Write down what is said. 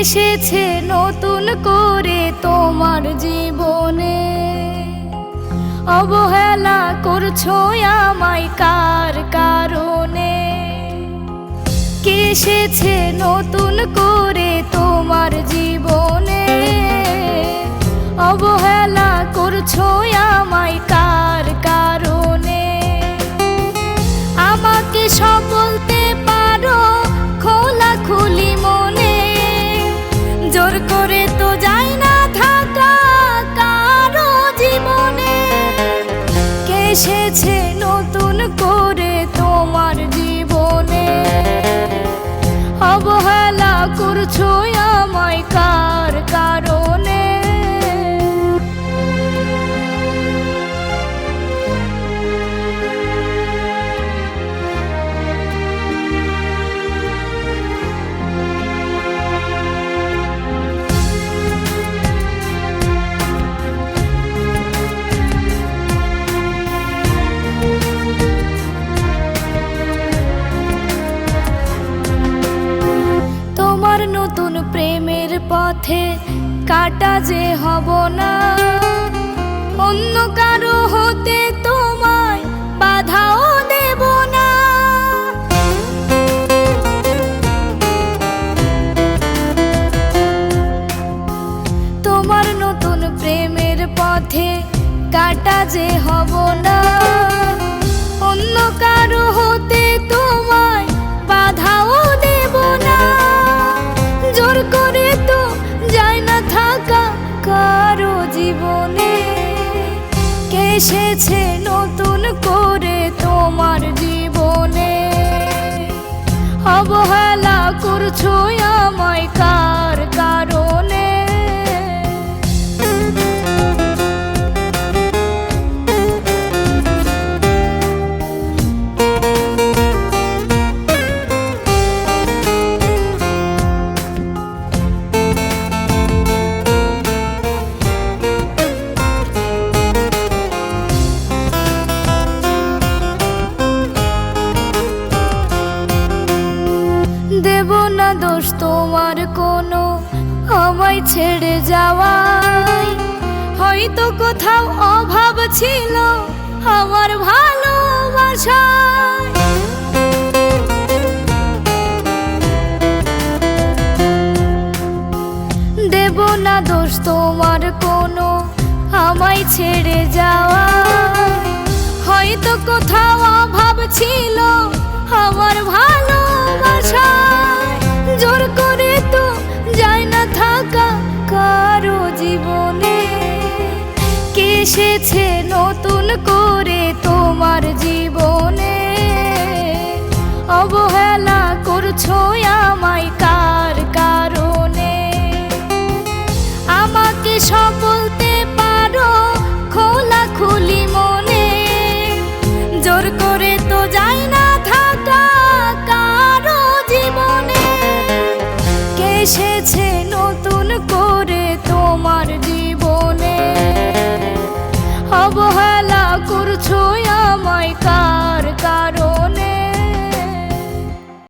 এসেছে নতুন করে তোমার জীবনে, অবহেলা করছো আমায় কার কারণে? কে এসেছে নতুন করে তোমার জীবনে, অবহেলা করছো আমায় কার কারণে? আমাকে সব বলতে পারো খোলাখুলি মনে, জোর করে তো যায় না থাকা কারো জীবনে। কে এসেছে নতুন করে তোমার জীবনে, অবহেলা করছো আমায় কার কারণে? নতুন প্রেমের পথে কাটা যে হব না, অন্য কারো হতে তোমায় বাধাও দেব না। তোমার নতুন প্রেমের পথে কাটা যে হব না, অন্য কারো হতে তোমায় বাধাও দেব না। জোর করে তো যায় না থাকা কারো জীবনে। কে এসেছে নতুন করে তোমার জীবনে, অবহেলা করছো আমায় কার কারণে? দেব না দোষ তোমার কোনো আমায় ছেড়ে যাওয়ায়, হয়তো কোথাও অভাব ছিল আমার ভালোবাসায়। দেব না দোষ তোমার কোনো আমায় ছেড়ে যাওয়ায়, হয়তো কোথাও অভাব ছিল আমার ভালোবাসায়। জোর করে তো যায় না থাকা কারো জীবনে। কে এসেছে নতুন করে তোমার জীবনে, অবহেলা করছো আমায় কার কারণে? আমাকে সব বলতে পারো খোলাখুলি মনে, জোর করে তো যায় না থাকা কারো জীবনে। কে এসেছে নতুন করে তোমার জীবনে, অবহেলা করছো আমায় কার কারণে?